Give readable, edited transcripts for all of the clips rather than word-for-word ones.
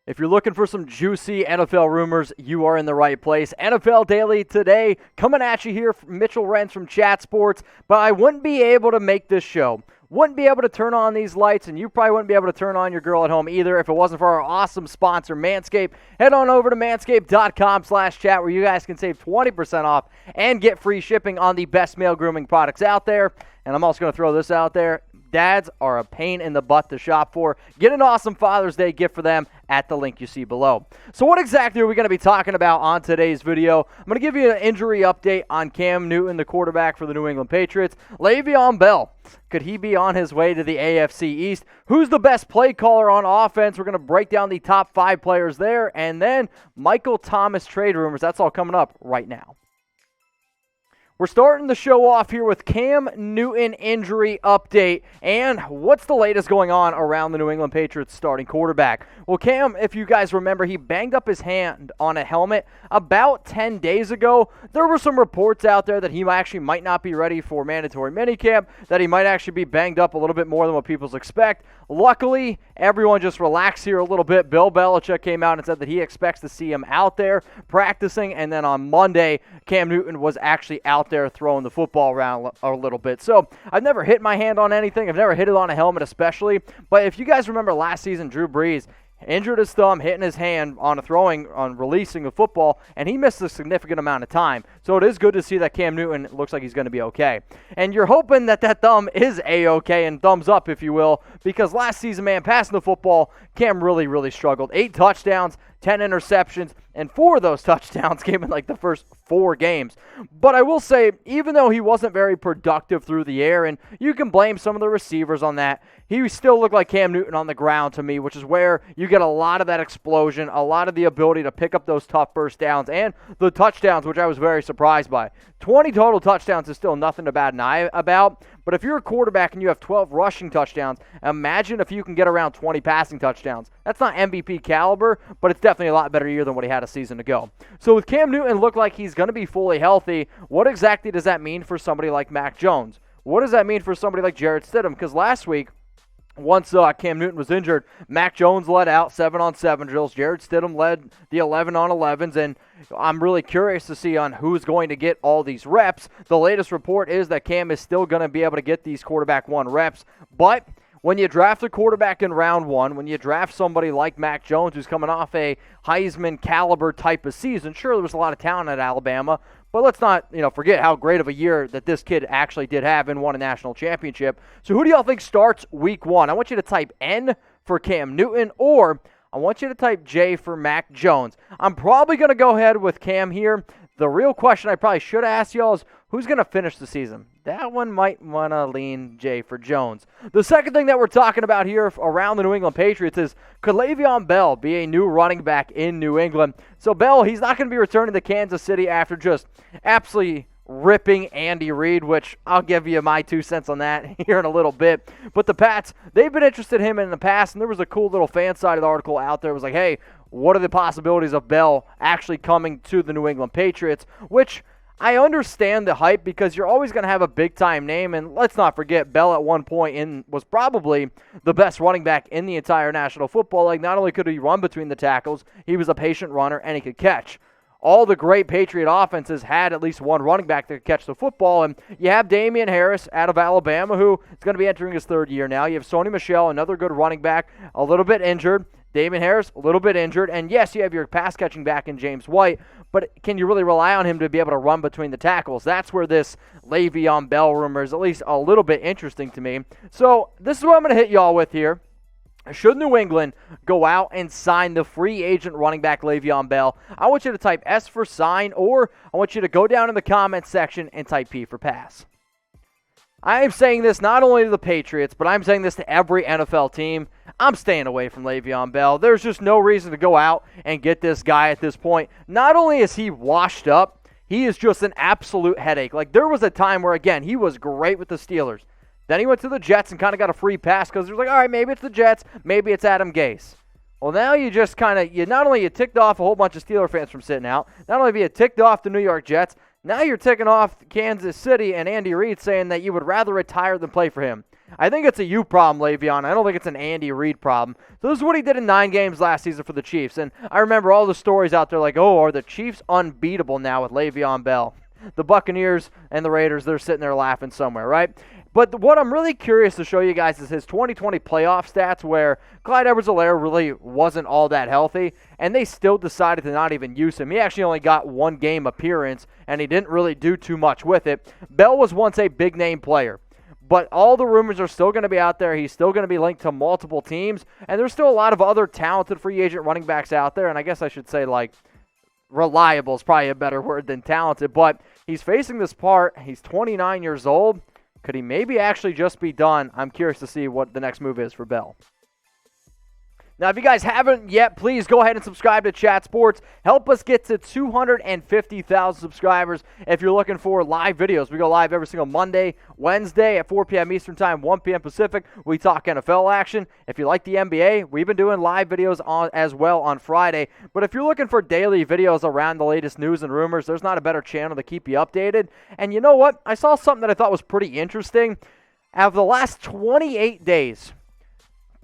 If you're looking for some juicy NFL rumors, you are in the right place. NFL Daily today, coming at you here from Mitchell Renz from Chat Sports, but I wouldn't be able to make this show. Wouldn't be able to turn on these lights, and you probably wouldn't be able to turn on your girl at home either if it wasn't for our awesome sponsor, Manscaped. Head on over to manscaped.com/chat where you guys can save 20% off and get free shipping on the best male grooming products out there. And I'm also going to throw this out there. Dads are a pain in the butt to shop for. Get an awesome Father's Day gift for them at the link you see below. So what exactly are we going to be talking about on today's video? I'm going to give you an injury update on Cam Newton, the quarterback for the New England Patriots. Le'Veon Bell, could he be on his way to the AFC East? Who's the best play caller on offense? We're going to break down the top 5 players there. And then Michael Thomas trade rumors. That's all coming up right now. We're starting the show off here with Cam Newton injury update and what's the latest going on around the New England Patriots starting quarterback. Well, Cam, if you guys remember, he banged up his hand on a helmet about 10 days ago. There were some reports out there that he actually might not be ready for mandatory minicamp, that he might actually be banged up a little bit more than what people expect. Luckily, everyone just relaxed here a little bit. Bill Belichick came out and said that he expects to see him out there practicing, and then on Monday, Cam Newton was actually out there throwing the football around a little bit. So I've never hit my hand on anything. I've never hit it on a helmet especially. But if you guys remember last season, Drew Brees injured his thumb, hitting his hand on releasing a football, and he missed a significant amount of time. So it is good to see that Cam Newton looks like he's going to be okay. And you're hoping that thumb is A-okay, and thumbs up, if you will, because last season, man, passing the football, Cam really, really struggled. 8 touchdowns, 10 interceptions, and 4 of those touchdowns came in like the first 4 games. But I will say, even though he wasn't very productive through the air, and you can blame some of the receivers on that, he still looked like Cam Newton on the ground to me, which is where you get a lot of that explosion, a lot of the ability to pick up those tough first downs, and the touchdowns, which I was very surprised by. 20 total touchdowns is still nothing to bat an eye about, but if you're a quarterback and you have 12 rushing touchdowns, imagine if you can get around 20 passing touchdowns. That's not MVP caliber, but it's definitely a lot better year than what he had a season ago. So with Cam Newton look like he's going to be fully healthy, what exactly does that mean for somebody like Mac Jones? What does that mean for somebody like Jarrett Stidham? Because last week, once Cam Newton was injured, Mac Jones led out 7-on-7 drills. Jarrett Stidham led the 11-on-11s, and I'm really curious to see on who's going to get all these reps. The latest report is that Cam is still going to be able to get these quarterback 1 reps, but when you draft a quarterback in round 1, when you draft somebody like Mac Jones who's coming off a Heisman caliber type of season, sure, there was a lot of talent at Alabama, but let's not, forget how great of a year that this kid actually did have and won a national championship. So who do y'all think starts week 1? I want you to type N for Cam Newton, or I want you to type J for Mac Jones. I'm probably going to go ahead with Cam here. The real question I probably should ask y'all is who's going to finish the season? That one might want to lean J for Jones. The second thing that we're talking about here around the New England Patriots is, could Le'Veon Bell be a new running back in New England? So Bell, he's not going to be returning to Kansas City after just absolutely ripping Andy Reid, which I'll give you my 2 cents on that here in a little bit. But the Pats, they've been interested in him in the past, and there was a cool little fan-sided article out there. It was like, hey, what are the possibilities of Bell actually coming to the New England Patriots? Which I understand the hype because you're always going to have a big-time name, and let's not forget, Bell at one point was probably the best running back in the entire National Football League. Not only could he run between the tackles, he was a patient runner, and he could catch. All the great Patriot offenses had at least one running back that could catch the football, and you have Damian Harris out of Alabama, who is going to be entering his 3rd year now. You have Sony Michel, another good running back, a little bit injured. Damian Harris, a little bit injured. And yes, you have your pass-catching back in James White, but can you really rely on him to be able to run between the tackles? That's where this Le'Veon Bell rumor is at least a little bit interesting to me. So this is what I'm going to hit y'all with here. Should New England go out and sign the free agent running back Le'Veon Bell? I want you to type S for sign, or I want you to go down in the comments section and type P for pass. I am saying this not only to the Patriots, but I'm saying this to every NFL team. I'm staying away from Le'Veon Bell. There's just no reason to go out and get this guy at this point. Not only is he washed up, he is just an absolute headache. Like, there was a time where, again, he was great with the Steelers. Then he went to the Jets and kind of got a free pass because he was like, all right, maybe it's the Jets, maybe it's Adam Gase. Well, now you just kind of, not only you ticked off a whole bunch of Steeler fans from sitting out, not only have you ticked off the New York Jets, now you're ticking off Kansas City and Andy Reid saying that you would rather retire than play for him. I think it's a you problem, Le'Veon. I don't think it's an Andy Reid problem. So this is what he did in 9 games last season for the Chiefs. And I remember all the stories out there like, oh, are the Chiefs unbeatable now with Le'Veon Bell? The Buccaneers and the Raiders, they're sitting there laughing somewhere, right? But what I'm really curious to show you guys is his 2020 playoff stats, where Clyde Edwards-Helaire really wasn't all that healthy, and they still decided to not even use him. He actually only got 1 game appearance, and he didn't really do too much with it. Bell was once a big-name player, but all the rumors are still going to be out there. He's still going to be linked to multiple teams, and there's still a lot of other talented free agent running backs out there, and I guess I should say, like, reliable is probably a better word than talented, but he's facing this part. He's 29 years old. Could he maybe actually just be done? I'm curious to see what the next move is for Bell. Now, if you guys haven't yet, please go ahead and subscribe to Chat Sports. Help us get to 250,000 subscribers. If you're looking for live videos, we go live every single Monday, Wednesday at 4 p.m. Eastern Time, 1 p.m. Pacific. We talk NFL action. If you like the NBA, we've been doing live videos as well on Friday. But if you're looking for daily videos around the latest news and rumors, there's not a better channel to keep you updated. And you know what? I saw something that I thought was pretty interesting. Out of the last 28 days,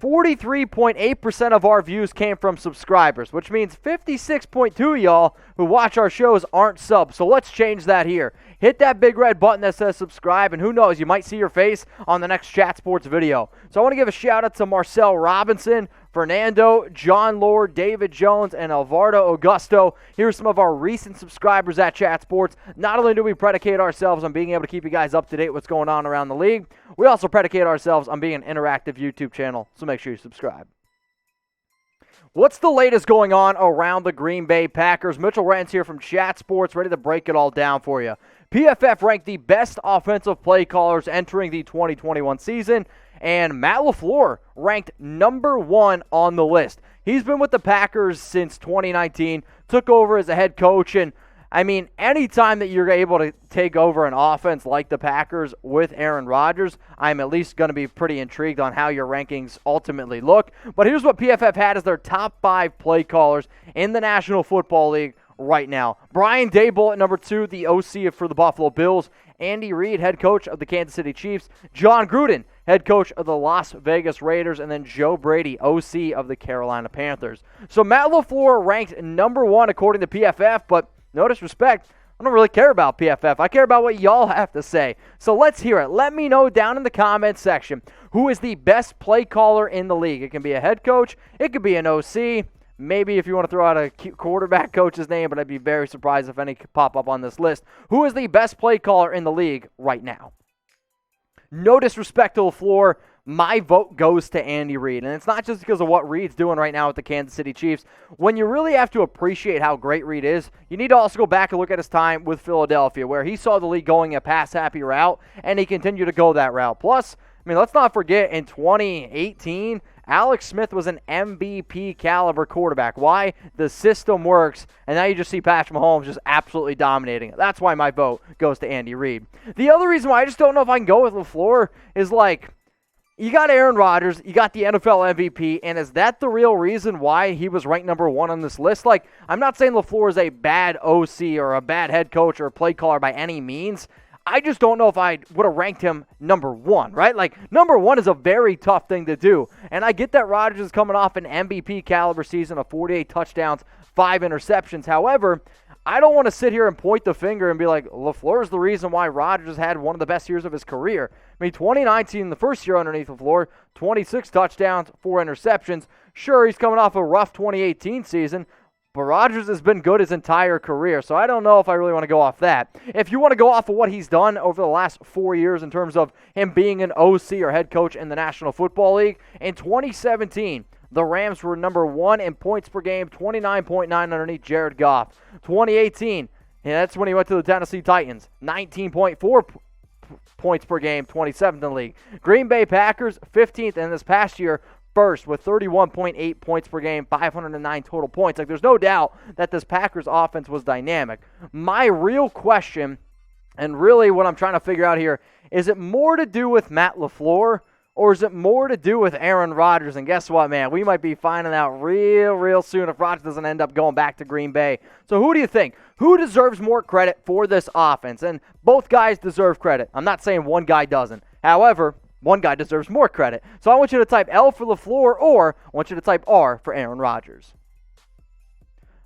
43.8% of our views came from subscribers, which means 56.2 y'all who watch our shows aren't subs. So let's change that here. Hit that big red button that says subscribe, and who knows, you might see your face on the next Chat Sports video. So I want to give a shout out to Marcel Robinson, Fernando, John Lord, David Jones, and Alvardo Augusto. Here's some of our recent subscribers at Chat Sports. Not only do we predicate ourselves on being able to keep you guys up to date with what's going on around the league, we also predicate ourselves on being an interactive YouTube channel, so make sure you subscribe. What's the latest going on around the Green Bay Packers? Mitchell Renz here from Chat Sports, ready to break it all down for you. PFF ranked the best offensive play callers entering the 2021 season, and Matt LaFleur ranked number 1 on the list. He's been with the Packers since 2019, took over as a head coach, and I mean, anytime that you're able to take over an offense like the Packers with Aaron Rodgers, I'm at least going to be pretty intrigued on how your rankings ultimately look. But here's what PFF had as their top 5 play callers in the National Football League right now. Brian Daboll at number 2, the OC for the Buffalo Bills. Andy Reid, head coach of the Kansas City Chiefs. John Gruden, head coach of the Las Vegas Raiders. And then Joe Brady, OC of the Carolina Panthers. So Matt LaFleur ranked number 1 according to PFF, but no disrespect, I don't really care about PFF. I care about what y'all have to say. So let's hear it. Let me know down in the comments section who is the best play caller in the league. It can be a head coach. It could be an OC. Maybe if you want to throw out a quarterback coach's name, but I'd be very surprised if any could pop up on this list. Who is the best play caller in the league right now? No disrespect to LaFleur. My vote goes to Andy Reid, and it's not just because of what Reid's doing right now with the Kansas City Chiefs. When you really have to appreciate how great Reid is, you need to also go back and look at his time with Philadelphia, where he saw the league going a pass-happy route, and he continued to go that route. Plus, I mean, let's not forget, in 2018, Alex Smith was an MVP caliber quarterback. Why? The system works, and now you just see Patrick Mahomes just absolutely dominating it. That's why my vote goes to Andy Reid. The other reason why I just don't know if I can go with LaFleur is like, you got Aaron Rodgers, you got the NFL MVP, and is that the real reason why he was ranked number 1 on this list? Like, I'm not saying LaFleur is a bad OC or a bad head coach or a play caller by any means. I just don't know if I would have ranked him number 1, right? Like, number 1 is a very tough thing to do. And I get that Rodgers is coming off an MVP caliber season of 48 touchdowns, 5 interceptions. However, I don't want to sit here and point the finger and be like, LaFleur is the reason why Rodgers had one of the best years of his career. I mean, 2019, the first year underneath LaFleur, 26 touchdowns, 4 interceptions. Sure, he's coming off a rough 2018 season, but Rodgers has been good his entire career, so I don't know if I really want to go off that. If you want to go off of what he's done over the last 4 years in terms of him being an OC or head coach in the National Football League, in 2017, the Rams were number 1 in points per game, 29.9 underneath Jared Goff. 2018, that's when he went to the Tennessee Titans, 19.4 points per game, 27th in the league. Green Bay Packers, 15th, and this past year, first with 31.8 points per game, 509 total points. Like, there's no doubt that this Packers offense was dynamic. My real question, and really what I'm trying to figure out here, is it more to do with Matt LaFleur, or is it more to do with Aaron Rodgers? And guess what, man? We might be finding out real soon if Rodgers doesn't end up going back to Green Bay. So who do you think? Who deserves more credit for this offense? And both guys deserve credit. I'm not saying one guy doesn't. However, one guy deserves more credit. So I want you to type L for LaFleur, or I want you to type R for Aaron Rodgers.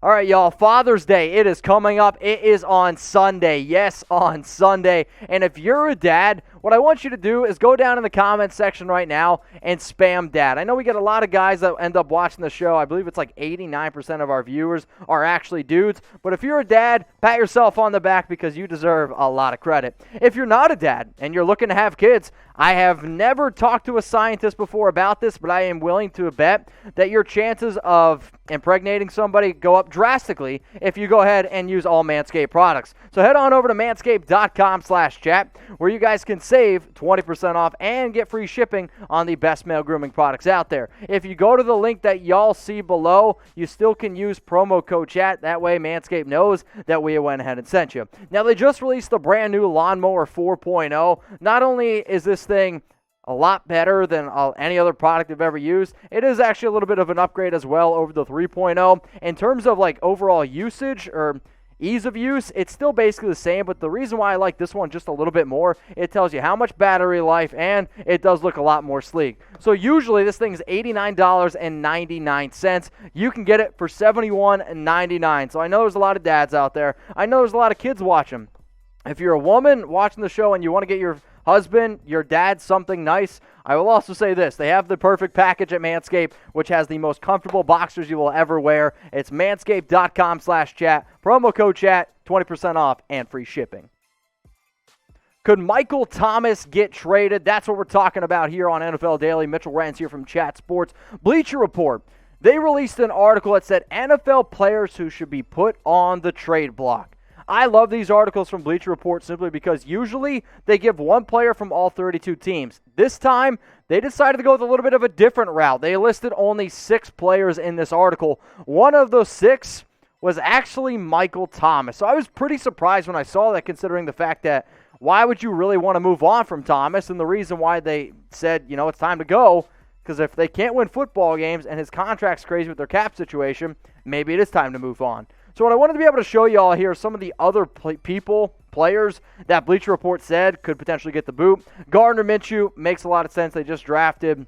All right, y'all, Father's Day, it is coming up. It is on Sunday. Yes, on Sunday. And if you're a dad, what I want you to do is go down in the comments section right now and spam dad. I know we get a lot of guys that end up watching the show. I believe it's like 89% of our viewers are actually dudes. But if you're a dad, pat yourself on the back because you deserve a lot of credit. If you're not a dad and you're looking to have kids, I have never talked to a scientist before about this, but I am willing to bet that your chances of impregnating somebody go up drastically if you go ahead and use all Manscaped products. So head on over to manscaped.com/chat where you guys can save 20% off and get free shipping on the best male grooming products out there. If you go to the link that y'all see below, you still can use promo code chat. That way Manscaped knows that we went ahead and sent you. Now, they just released the brand new Lawnmower 4.0. Not only is this thing a lot better than any other product I've ever used, it is actually a little bit of an upgrade as well over the 3.0. In terms of like overall usage or ease of use, it's still basically the same, but the reason why I like this one just a little bit more, it tells you how much battery life, and it does look a lot more sleek. So usually this thing is $89.99. You can get it for $71.99. So I know there's a lot of dads out there. I know there's a lot of kids watching. If you're a woman watching the show and you want to get your husband, your dad, something nice, I will also say this. They have the perfect package at Manscaped, which has the most comfortable boxers you will ever wear. It's manscaped.com/chat. Promo code chat, 20% off and free shipping. Could Michael Thomas get traded? That's what we're talking about here on NFL Daily. Mitchell Renz here from Chat Sports. Bleacher Report. They released an article that said NFL players who should be put on the trade block. I love these articles from Bleacher Report simply because usually they give one player from all 32 teams. This time, they decided to go with a little bit of a different route. They listed only 6 players in this article. One of those 6 was actually Michael Thomas. So I was pretty surprised when I saw that, considering the fact that why would you really want to move on from Thomas? And the reason why they said, it's time to go, because if they can't win football games and his contract's crazy with their cap situation, maybe it is time to move on. So what I wanted to be able to show you all here are some of the other players that Bleacher Report said could potentially get the boot. Gardner Minshew makes a lot of sense. They just drafted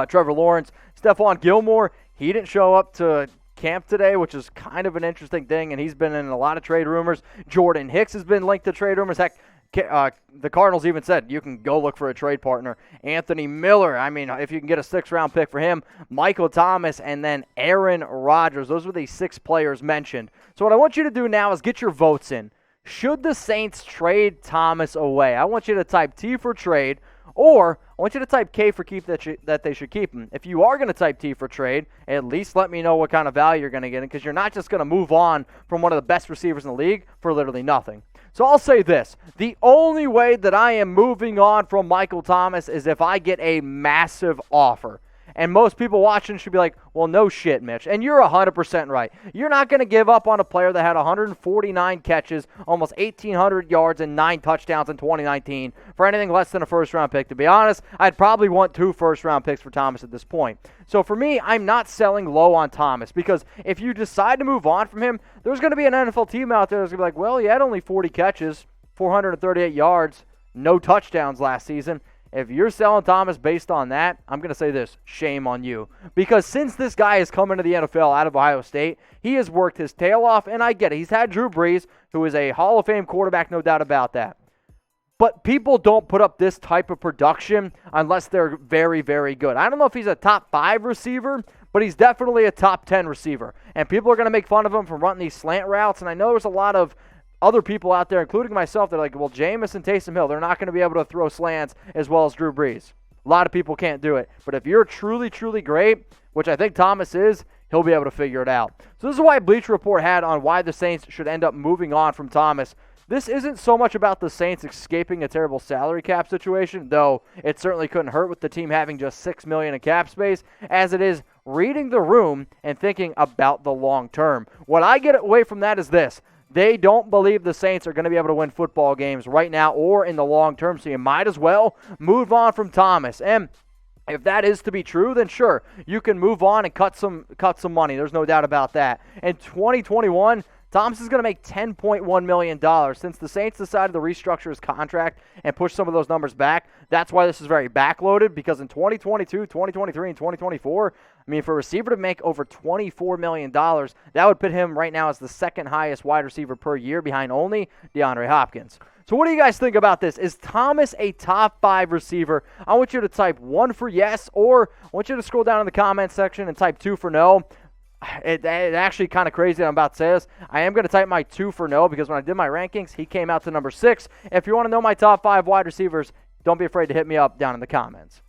Trevor Lawrence. Stephon Gilmore, he didn't show up to camp today, which is kind of an interesting thing, and he's been in a lot of trade rumors. Jordan Hicks has been linked to trade rumors. Heck, the Cardinals even said you can go look for a trade partner. Anthony Miller, if you can get a 6th-round pick for him, Michael Thomas, and then Aaron Rodgers. Those were the 6 players mentioned. So what I want you to do now is get your votes in. Should the Saints trade Thomas away? I want you to type T for trade, or I want you to type K for keep, that they should keep him. If you are going to type T for trade, at least let me know what kind of value you're going to get, because you're not just going to move on from one of the best receivers in the league for literally nothing. So I'll say this. The only way that I am moving on from Michael Thomas is if I get a massive offer. And most people watching should be like, well, no shit, Mitch. And you're 100% right. You're not going to give up on a player that had 149 catches, almost 1,800 yards, and 9 touchdowns in 2019 for anything less than a first-round pick. To be honest, I'd probably want 2 first-round picks for Thomas at this point. So for me, I'm not selling low on Thomas, because if you decide to move on from him, there's going to be an NFL team out there that's going to be like, well, he had only 40 catches, 438 yards, no touchdowns last season. If you're selling Thomas based on that, I'm going to say this, shame on you. Because since this guy has come into the NFL out of Ohio State, he has worked his tail off, and I get it. He's had Drew Brees, who is a Hall of Fame quarterback, no doubt about that. But people don't put up this type of production unless they're very, very good. I don't know if he's a top 5 receiver, but he's definitely a top 10 receiver. And people are going to make fun of him for running these slant routes, and I know there's a lot of other people out there, including myself, they're like, well, Jameis and Taysom Hill, they're not going to be able to throw slants as well as Drew Brees. A lot of people can't do it. But if you're truly, truly great, which I think Thomas is, he'll be able to figure it out. So this is why Bleacher Report had on why the Saints should end up moving on from Thomas. This isn't so much about the Saints escaping a terrible salary cap situation, though it certainly couldn't hurt with the team having just $6 million in cap space, as it is reading the room and thinking about the long term. What I get away from that is this. They don't believe the Saints are going to be able to win football games right now or in the long term, so you might as well move on from Thomas. And if that is to be true, then sure, you can move on and cut some money. There's no doubt about that. In 2021, Thomas is going to make $10.1 million. Since the Saints decided to restructure his contract and push some of those numbers back, that's why this is very backloaded, because in 2022, 2023, and 2024, I mean, for a receiver to make over $24 million, that would put him right now as the second highest wide receiver per year, behind only DeAndre Hopkins. So what do you guys think about this? Is Thomas a top 5 receiver? I want you to type 1 for yes, or I want you to scroll down in the comments section and type 2 for no. It actually kind of crazy that I'm about to say this. I am going to type my 2 for no, because when I did my rankings, he came out to number 6. If you want to know my top 5 wide receivers, don't be afraid to hit me up down in the comments.